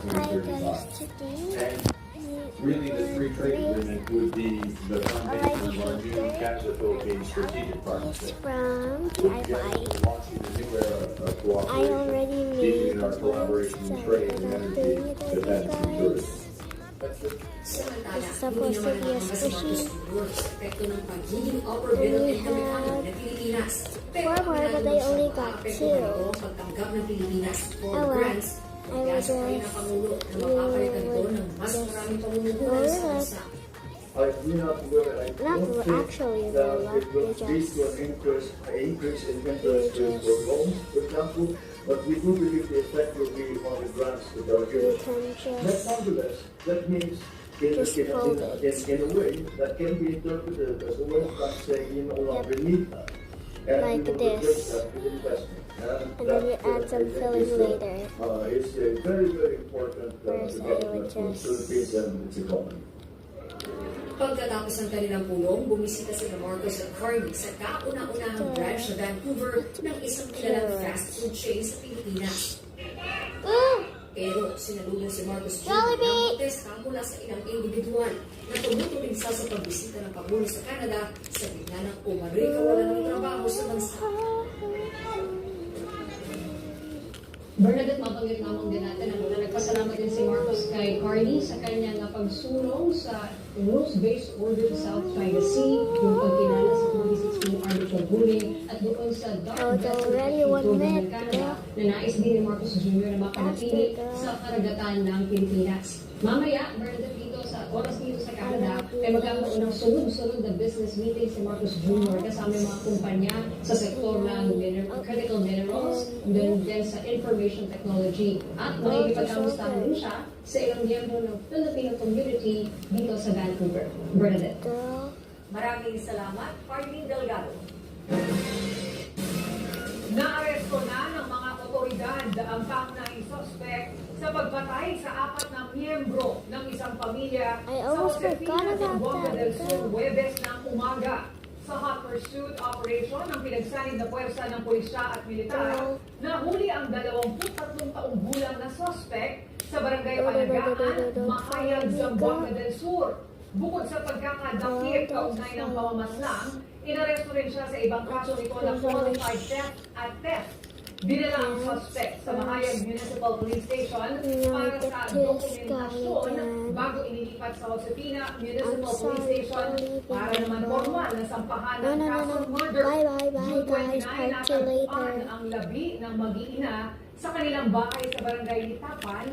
Hi guys, 2035. today Really, the free trade agreement would be the foundation of our new teacher Canada-Philippines strategic is partnership. from Together, DIY. we're launching a new era of I cooperation, already made deepening our one, collaboration so in trade I'm and gonna energy, bring it with you defense, and guys. tourism. It's supposed to be a squishy. And we had 4 more, but I only got 2. Oh well, I will just roll it up. Not actually roll up, you just increase in interest rates for loans, for example, but we do believe the effect will be on the grants to the you government. can But just nonetheless, that means Just fold it. in a way that can be interpreted as a way of God saying you no longer need that. And Like we will replace this. that with investment. And then you add some filling later. It's a very, very important Whereas I would development for the just- Philippines and its economy. Pagkatapos ng kanilang pulong, bumisita sila Marcos at Carly sa kauna-unahang branch sa Vancouver ng isang kilalang fast food chain sa Pilipinas. Pero sinalunan si Marcos Jr. Jollibee! ng protesta mula sa ilang individual na tumutulingsa sa pagbisita ng Pangulo sa Canada sa gitna ng umano'y kawalan ng trabaho sa bansa. Bernadette, mabanggit namang din natin na nagpasalamat din si Marcos kay Carly sa kanyang pagsulong sa rules-based order sa South China Sea, yung pagkilala sa 2016 arbitral ruling at doon sa dark vessel already 1 program ng minute, Canada na nais din ni Marcos Jr. na mapanatili sa karagatan ng Pilipinas. Mamaya, Bernadette, dito sa oras dito sa Canada, ay magkakaroon ng sunod-sunod na business meeting si Marcos Jr. kasama yung mga kumpanya sa sektor ng critical minerals, din sa information technology. At makikipagkamustahan din siya sa ilang miyembro ng Filipino community dito sa Vancouver. Bernadette. girl. Maraming salamat, Carly Delgado. Naaresto na ng mga otoridad ang pangunahing suspect sa pagpatay sa 4 na miyembro ng isang pamilya I sa almost Josefina forgot about Zamboanga that. del Sur, Huwebes ng umaga. Sa hot pursuit operation ng pinagsanib na puwersa ng pulisya at militar, nahuli ang 23 taong gulang na suspect sa barangay Panagaan, Mahayag, Zamboanga del Sur. Bukod sa pagkakadakip kaugnay ng pamamaslang, inaresto rin siya sa ibang kaso nito na qualified theft at theft. Dinala ang suspect sa Mahayag Municipal Police Station para sa dokumentasyon bago inilipat sa Josefina Municipal Police Station para naman formal na sampahan ng kasong murder. Bye, June 29 guys. Talk to you later. natagpuan ang labi ng mag-iina sa kanilang bahay sa barangay Litapan,